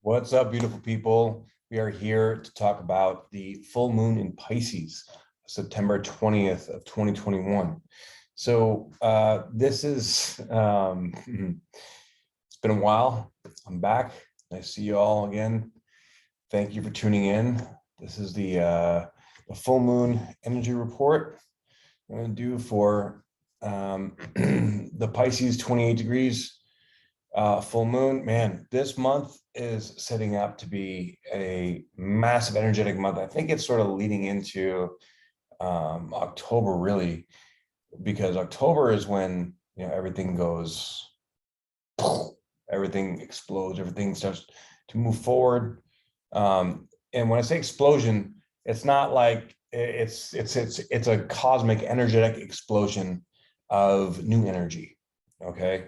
What's up, beautiful people? We are here to talk about the full moon in Pisces, September 20th of 2021. So this is, it's been a while. I'm back. Nice to see you all again. Thank you for tuning in. This is the full moon energy report I'm going to do for the Pisces 28 degrees full moon. Man, this month is setting up to be a massive energetic month. I think it's sort of leading into October, really, because October is when everything goes, everything explodes, everything starts to move forward. And when I say explosion, it's not like it's a cosmic energetic explosion of new energy. Okay.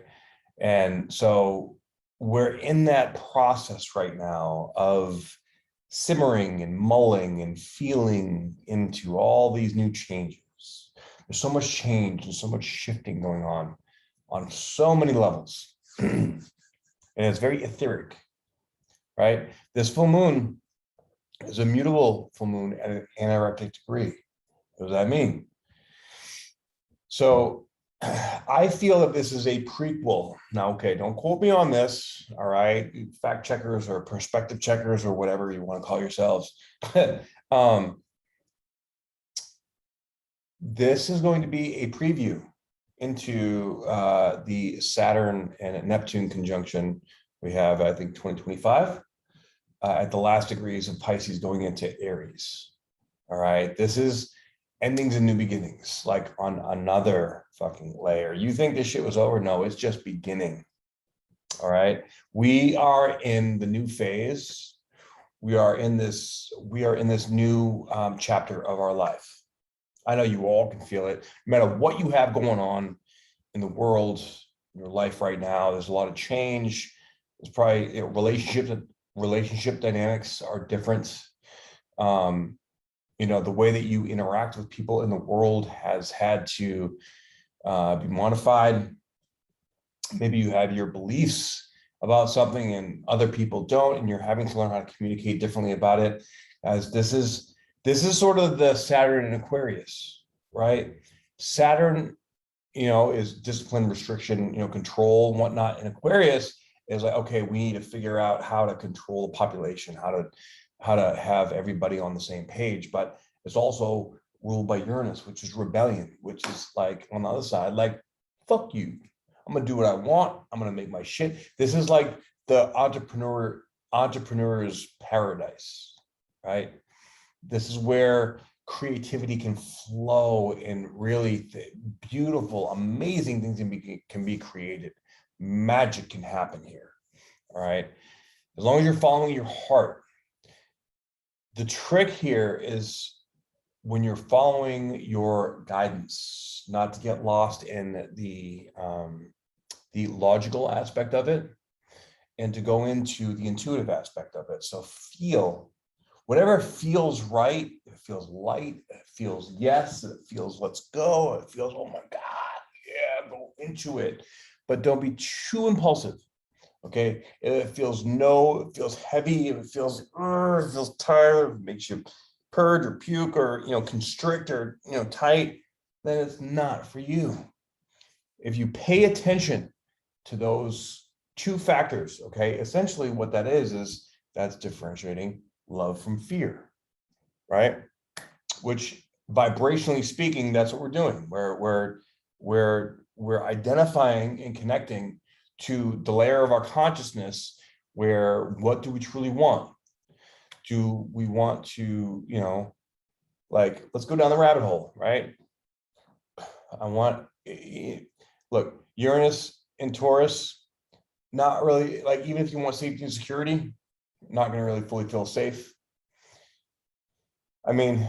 And so we're in that process right now of simmering and mulling and feeling into all these new changes. There's so much change and so much shifting going on so many levels. And it's very etheric, right? This full moon is a mutable full moon at an anaretic degree. What does that mean? So I feel that this is a prequel. Now, okay, don't quote me on this, all right? Fact checkers or perspective checkers or whatever you want to call yourselves. This is going to be a preview into the Saturn and Neptune conjunction we have, I think, 2025 at the last degrees of Pisces going into Aries. All right, this is endings and new beginnings, like on another fucking layer. You think this shit was over? No, it's just beginning. All right. We are in the new phase. We are in this new chapter of our life. I know you all can feel it. No matter what you have going on in the world, in your life right now, there's a lot of change. There's probably relationship dynamics are different. The way that you interact with people in the world has had to be modified. Maybe you have your beliefs about something and other people don't, and you're having to learn how to communicate differently about it. As this is sort of the Saturn in Aquarius, right? Saturn, is discipline, restriction, control and whatnot. In Aquarius is like, okay, we need to figure out how to control the population, how to have everybody on the same page. But it's also ruled by Uranus, which is rebellion, which is like on the other side, like, fuck you. I'm gonna do what I want. I'm gonna make my shit. This is like the entrepreneur's paradise, right? This is where creativity can flow and really beautiful, amazing things can be created. Magic can happen here, all right? As long as you're following your heart. The trick here is when you're following your guidance, not to get lost in the logical aspect of it and to go into the intuitive aspect of it. So feel whatever feels right. It feels light. It feels yes. It feels let's go. It feels, oh my God, yeah, go into it. But don't be too impulsive. Okay, if it feels no, it feels heavy, if it feels tired, it makes you purge or puke or constrict or tight, then it's not for you. If you pay attention to those two factors, okay, essentially what that is that's differentiating love from fear, right? Which vibrationally speaking, that's what we're doing. We're identifying and connecting to the layer of our consciousness where what do we truly want? Do we want to, like, let's go down the rabbit hole, right? Look, Uranus and Taurus, not really, like, even if you want safety and security, not going to really fully feel safe. I mean,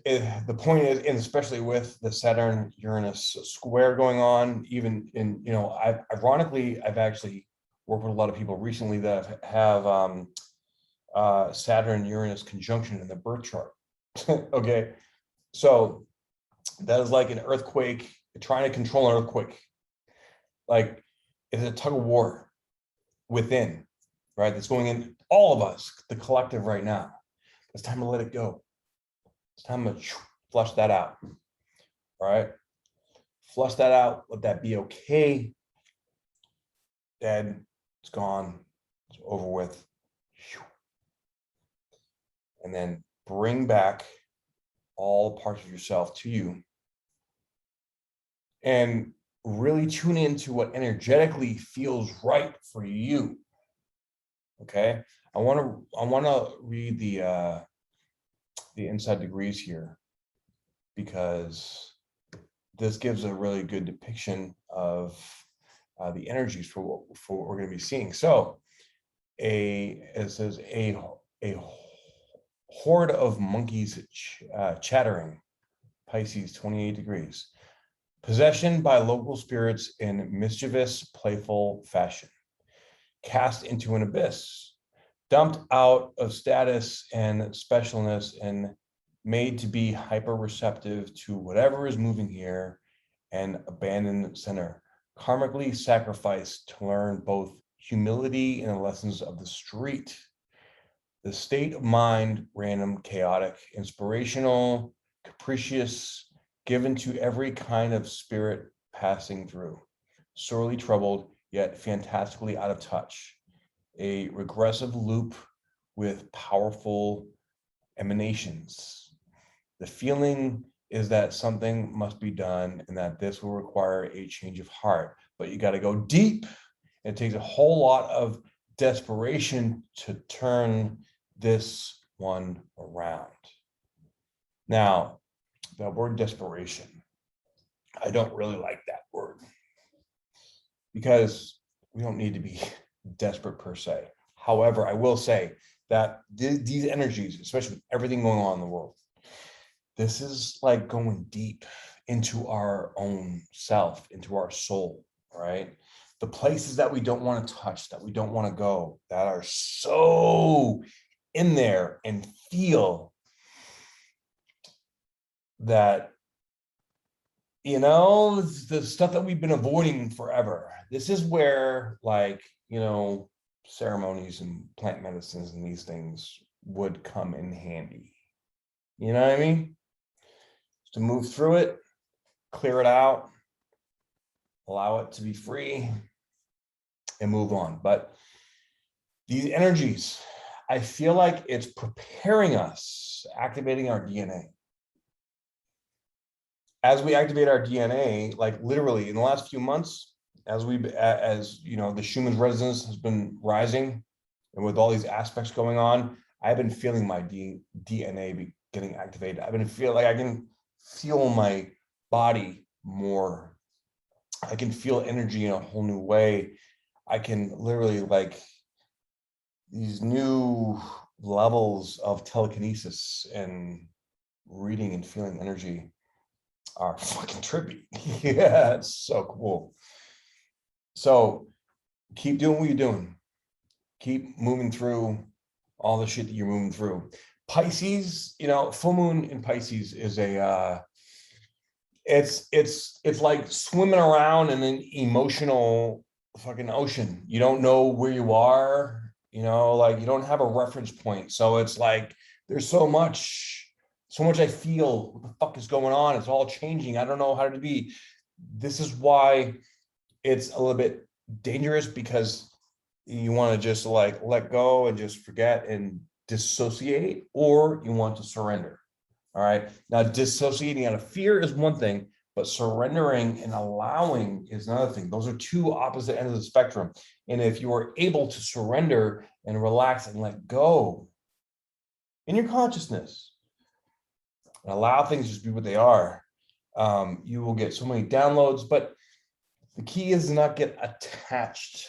the point is, and especially with the Saturn-Uranus square going on, even in, ironically, I've actually worked with a lot of people recently that have Saturn-Uranus conjunction in the birth chart. Okay, so that is like an earthquake, trying to control an earthquake. Like, it's a tug of war within. right? That's going in all of us, the collective right now. It's time to let it go. It's time to flush that out, all right? Flush that out, let that be okay. Dead, it's gone, it's over with. And then bring back all parts of yourself to you and really tune into what energetically feels right for you. Okay, I want to read the inside degrees here, because this gives a really good depiction of the energies for what we're going to be seeing. So it says a horde of monkeys chattering, Pisces 28 degrees, possession by local spirits in mischievous, playful fashion, cast into an abyss, dumped out of status and specialness and made to be hyper receptive to whatever is moving here, and abandoned center, karmically sacrificed to learn both humility and the lessons of the street. The state of mind, random, chaotic, inspirational, capricious, given to every kind of spirit passing through, sorely troubled, yet fantastically out of touch, a regressive loop with powerful emanations. The feeling is that something must be done and that this will require a change of heart, but you got to go deep. It takes a whole lot of desperation to turn this one around. Now, the word desperation, I don't really like that word, because we don't need to be desperate per se. However, I will say that these energies, especially with everything going on in the world, this is like going deep into our own self, into our soul, right? The places that we don't want to touch, that we don't want to go, that are so in there, and feel that, you know, the stuff that we've been avoiding forever. This is where, like, you know, ceremonies and plant medicines and these things would come in handy. You know what I mean? To move through it, clear it out, allow it to be free, and move on. But these energies, I feel like it's preparing us, activating our DNA. As we activate our DNA, like literally in the last few months, as you know, the Schumann resonance has been rising, and with all these aspects going on, I've been feeling my DNA getting activated. I've been feeling like I can feel my body more. I can feel energy in a whole new way. I can literally, like, these new levels of telekinesis and reading and feeling energy are fucking trippy. Yeah, it's so cool. So keep doing what you're doing. Keep moving through all the shit that you're moving through. Pisces, you know, full moon in Pisces is a it's like swimming around in an emotional fucking ocean. You don't know where you are, you know, like you don't have a reference point. So it's like there's so much I feel. What the fuck is going on? It's all changing. I don't know how to be. This is why it's a little bit dangerous, because you want to just like let go and just forget and dissociate, or you want to surrender. All right. Now, dissociating out of fear is one thing, but surrendering and allowing is another thing. Those are two opposite ends of the spectrum. And if you are able to surrender and relax and let go in your consciousness and allow things to just be what they are, you will get so many downloads. But the key is to not get attached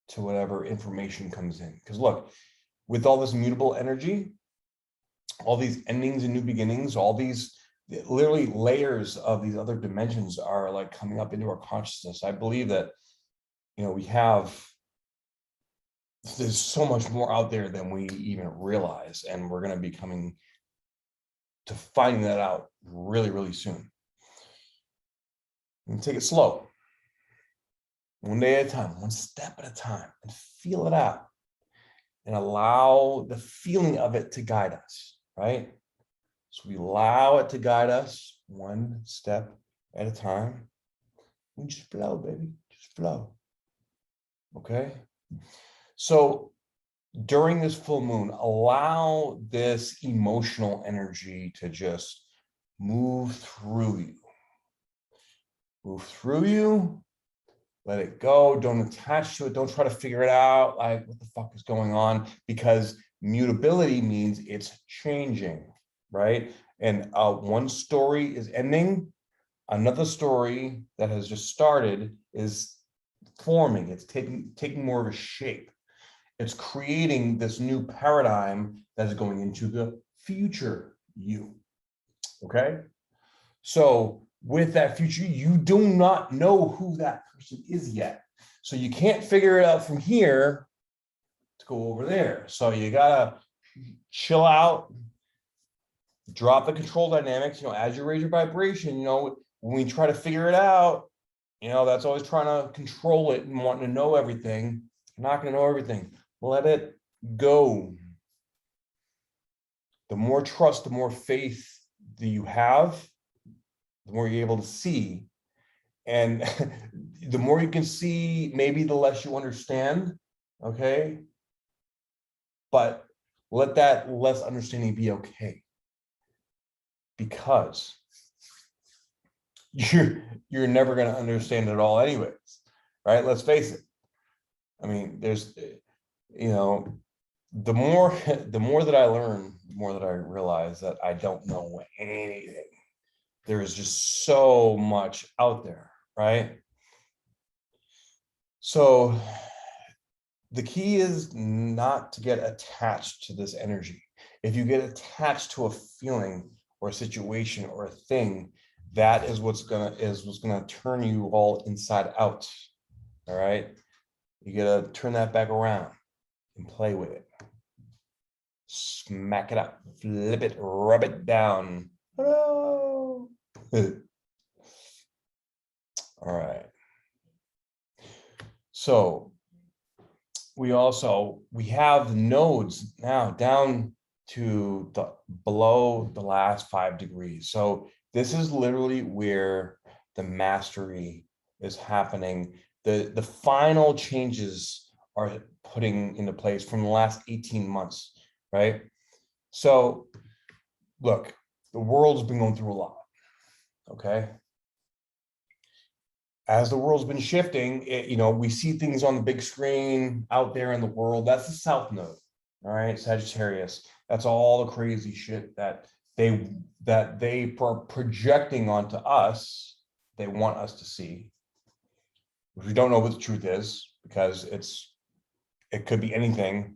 to whatever information comes in. Because look, with all this mutable energy, all these endings and new beginnings, all these literally layers of these other dimensions are like coming up into our consciousness. I believe that, you know, there's so much more out there than we even realize, and we're going to be coming to finding that out really, really soon. And take it slow, one day at a time, one step at a time, and feel it out. and allow the feeling of it to guide us, right? So we allow it to guide us one step at a time. We just flow, baby, just flow. Okay? So during this full moon, allow this emotional energy to just move through you. Move through you, let it go, don't attach to it, don't try to figure it out, like what the fuck is going on, because mutability means it's changing, right? And one story is ending, another story that has just started is forming, it's taking more of a shape. It's creating this new paradigm that is going into the future you, okay? So with that future, you do not know who that person is yet. So you can't figure it out from here to go over there. So you gotta chill out, drop the control dynamics, as you raise your vibration, when we try to figure it out, that's always trying to control it and wanting to know everything. You're not gonna know everything. Let it go. The more trust, the more faith that you have, the more you're able to see. And the more you can see, maybe the less you understand, okay? But let that less understanding be okay. Because you're never going to understand it all anyways, right? Let's face it. I mean, there's, the more that I learn, the more that I realize that I don't know anything. There is just so much out there, right? So the key is not to get attached to this energy. If you get attached to a feeling or a situation or a thing, that is what's gonna turn you all inside out. All right. You gotta turn that back around and play with it. Smack it up, flip it, rub it down. Hello. All right. So we have the nodes now down to below the last 5 degrees. So this is literally where the mastery is happening. The final changes are putting into place from the last 18 months, right? So look, the world's been going through a lot, okay? As the world's been shifting, we see things on the big screen out there in the world. That's the South Node, all right, Sagittarius. That's all the crazy shit that they are projecting onto us. They want us to see. We don't know what the truth is, because it could be anything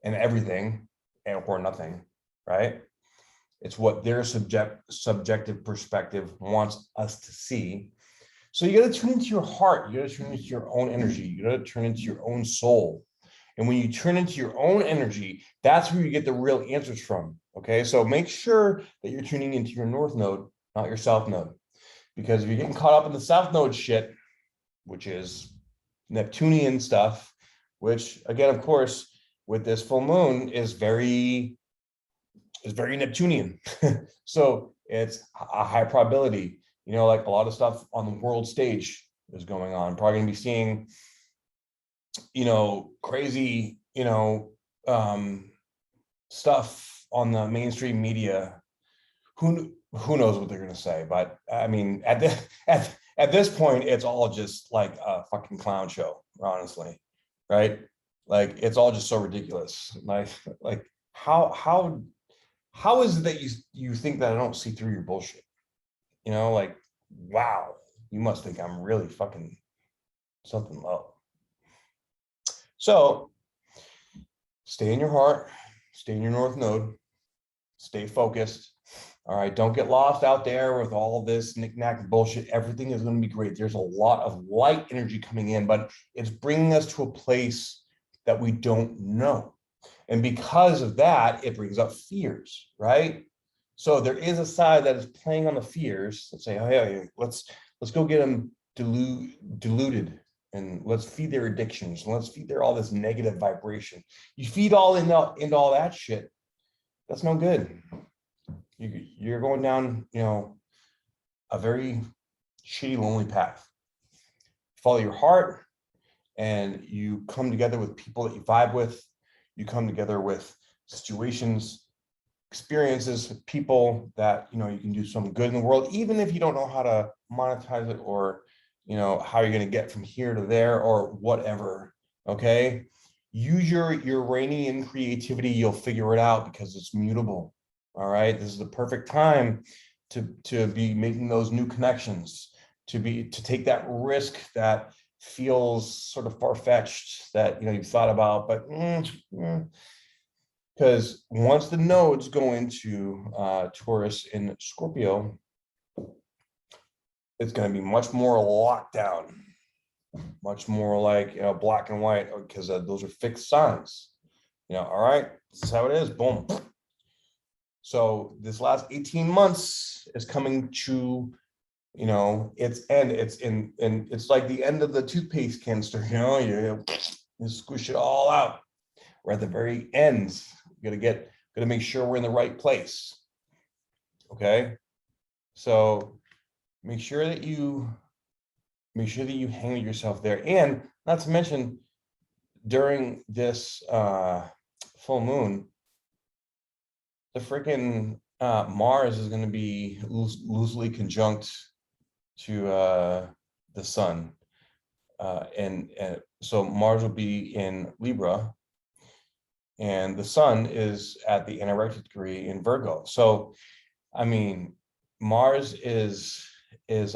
and everything or nothing, right? It's what their subjective perspective wants us to see. So you got to turn into your heart. You got to turn into your own energy. You got to turn into your own soul. And when you turn into your own energy, that's where you get the real answers from. Okay. So make sure that you're tuning into your North Node, not your South Node. Because if you're getting caught up in the South Node shit, which is Neptunian stuff, which again, of course, with this full moon is very Neptunian. So it's a high probability. Like a lot of stuff on the world stage is going on. Probably gonna be seeing, crazy, stuff on the mainstream media. Who knows what they're gonna say? But I mean, at this point, it's all just like a fucking clown show, honestly, right? Like it's all just so ridiculous. Like how is it that you think that I don't see through your bullshit? Like, wow, you must think I'm really fucking something low. So stay in your heart, stay in your North Node, stay focused. All right, don't get lost out there with all this knick-knack bullshit. Everything is going to be great. There's a lot of light energy coming in, but it's bringing us to a place that we don't know. And because of that, it brings up fears, right? So there is a side that is playing on the fears. Let's say, oh yeah, let's go get them diluted, and let's feed their addictions, and let's feed their all this negative vibration. You feed all into all that shit, that's no good. You're going down, a very shitty, lonely path. Follow your heart, and you come together with people that you vibe with. You come together with situations, experiences, people that you can do some good in the world, even if you don't know how to monetize it, or how you're going to get from here to there, or whatever. Okay, use your Uranian creativity. You'll figure it out, because it's mutable. All right, this is the perfect time to be making those new connections, to take that risk that feels sort of far-fetched, that you've thought about, but because once the nodes go into Taurus and Scorpio, it's going to be much more locked down, much more like black and white, because those are fixed signs. All right, this is how it is. Boom. So this last 18 months is coming to its end. It's like the end of the toothpaste canister. You squish it all out. We're at the very end. We gotta make sure we're in the right place. Okay, so make sure that you hang yourself there. And not to mention, during this full moon, the freaking Mars is going to be loosely conjunct to the sun, and so Mars will be in Libra, and the sun is at the anorectic degree in Virgo. So I mean, Mars is in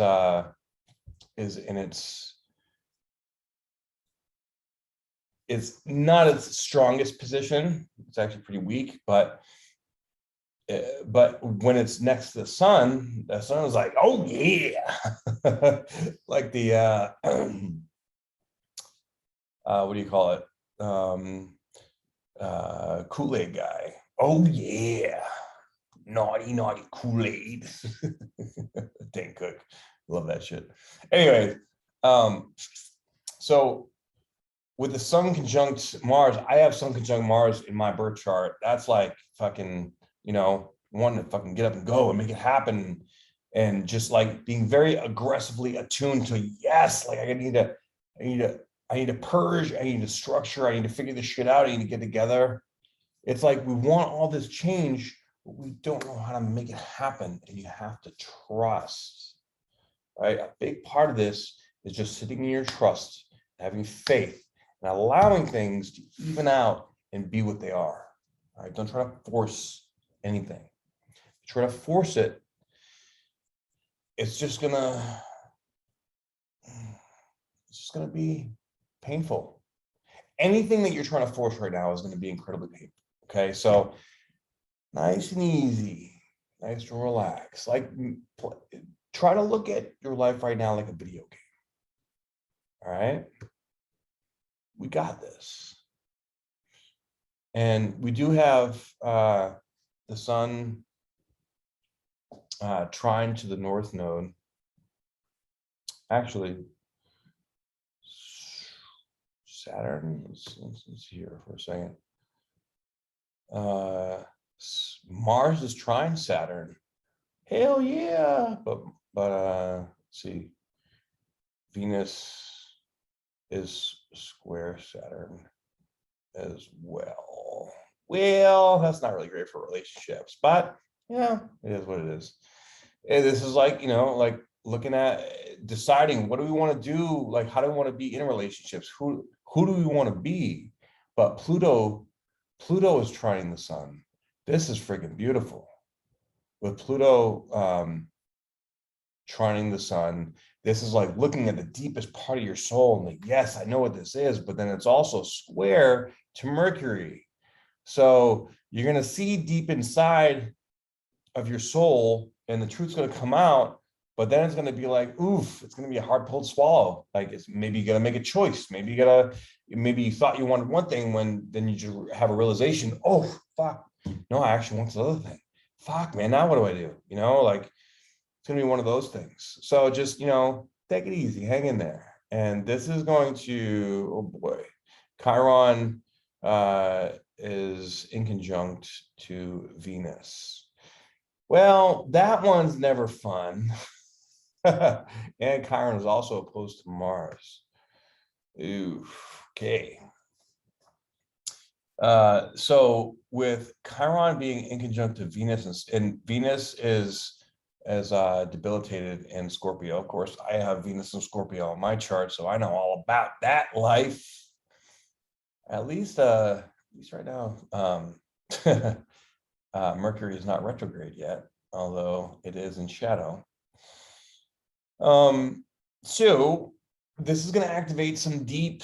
it's not its strongest position. It's actually pretty weak, but when it's next to the sun is like, oh yeah, like the what do you call it? Kool-Aid guy. Oh yeah, naughty Kool-Aid. Dane Cook, love that shit. Anyway, so with the sun conjunct Mars, I have sun conjunct Mars in my birth chart. That's like fucking, wanting to fucking get up and go and make it happen, and just like being very aggressively attuned to, yes, like I need to purge, I need to structure, I need to figure this shit out, I need to get together. It's like we want all this change, but we don't know how to make it happen, and you have to trust, right? A big part of this is just sitting in your trust, having faith, and allowing things to even out and be what they are. All right, don't try to force anything. If you try to force it, it's just gonna be painful. Anything that you're trying to force right now is going to be incredibly painful. Okay, so nice and easy, nice and relax. Like, try to look at your life right now like a video game. All right, we got this. And we do have the sun trine to the north node. Actually, Saturn, let's see here for a second. Mars is trine Saturn. Hell yeah. But let's see. Venus is square Saturn as well. Well, that's not really great for relationships, but yeah, it is what it is. And this is like, like looking at deciding, what do we want to do? Like, how do we want to be in relationships? Who do we want to be? But Pluto is trining the sun. This is freaking beautiful. With Pluto trining the sun, this is like looking at the deepest part of your soul and like, yes, I know what this is, but then it's also square to Mercury. So you're going to see deep inside of your soul, and the truth's going to come out, but then it's going to be like, oof, it's going to be a hard pill to swallow. Like, it's maybe you got to make a choice. Maybe you thought you wanted one thing, when then you just have a realization, oh, fuck, no, I actually want this other thing. Fuck, man, now what do I do? Like, it's going to be one of those things. So just, take it easy, hang in there. And this is going to, oh boy, Chiron is in conjunct to Venus. Well, that one's never fun. And Chiron is also opposed to Mars. Ooh, okay. So with Chiron being in conjunct to Venus, and Venus is as debilitated in Scorpio. Of course, I have Venus and Scorpio on my chart, so I know all about that life. At least right now, Mercury is not retrograde yet, although it is in shadow. So this is going to activate some deep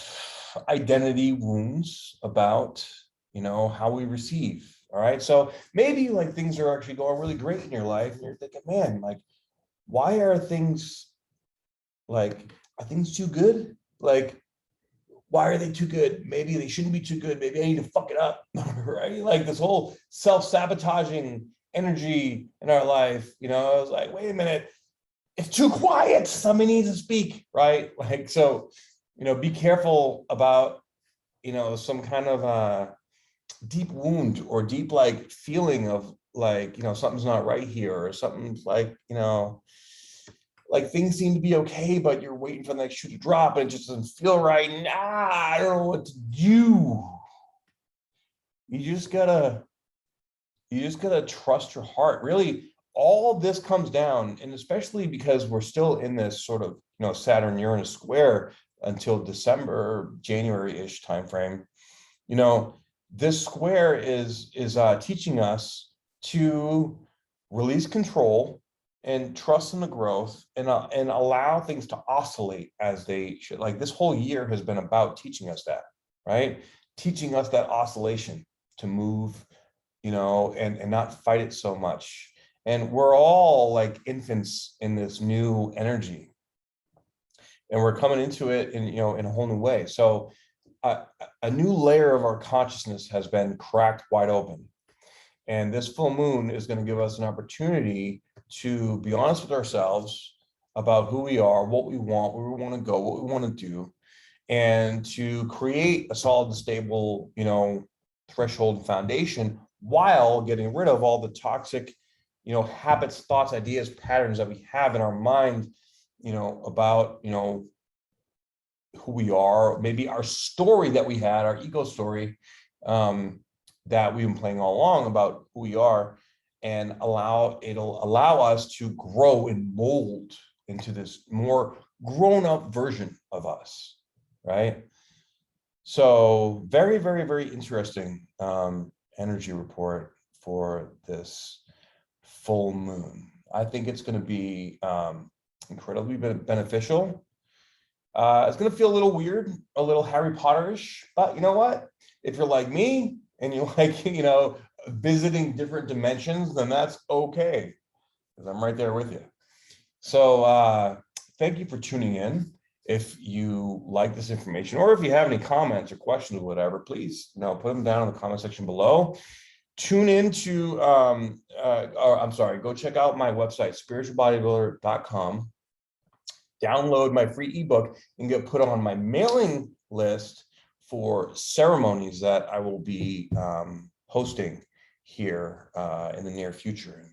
identity wounds about, how we receive. All right. So maybe like things are actually going really great in your life, and you're thinking, man, like, why are things too good? Like, why are they too good? Maybe they shouldn't be too good. Maybe I need to fuck it up. Right. Like this whole self-sabotaging energy in our life, I was like, wait a minute, it's too quiet. Somebody needs to speak. Right. Like, so, be careful about, some kind of deep wound or deep like feeling of like, something's not right here, or something's like, like things seem to be okay, but you're waiting for the next shoe to drop and it just doesn't feel right. And I don't know what to do. You just gotta trust your heart. Really, all this comes down, and especially because we're still in this sort of, Saturn Uranus square until December, January-ish timeframe. This square is teaching us to release control and trust in the growth, and allow things to oscillate as they should. Like this whole year has been about teaching us that, right? Teaching us that oscillation to move, and not fight it so much. And we're all like infants in this new energy, and we're coming into it in, in a whole new way. So a new layer of our consciousness has been cracked wide open. And this full moon is going to give us an opportunity to be honest with ourselves about who we are, what we want, where we want to go, what we want to do, and to create a solid and stable, threshold and foundation, while getting rid of all the toxic, habits, thoughts, ideas, patterns that we have in our mind, about, who we are, maybe our story that we had, our ego story, that we've been playing all along about who we are, and it'll allow us to grow and mold into this more grown-up version of us, right? So very, very, very interesting energy report for this full moon. I think it's going to be incredibly beneficial. It's going to feel a little weird, a little Harry Potter-ish, but you know what? If you're like me and you like, visiting different dimensions, then that's okay, because I'm right there with you. So thank you for tuning in. If you like this information, or if you have any comments or questions or whatever, please, put them down in the comment section below. Tune in to, go check out my website, spiritualbodybuilder.com. Download my free ebook and get put on my mailing list for ceremonies that I will be hosting here in the near future.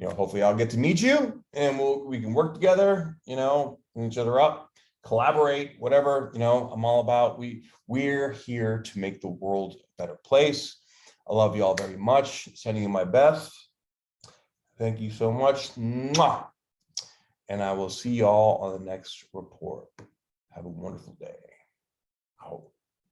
And hopefully I'll get to meet you, and we can work together, each other up, collaborate, whatever, I'm all about. We're here to make the world a better place. I love you all very much. Sending you my best. Thank you so much. Mwah! And I will see y'all on the next report. Have a wonderful day. Out.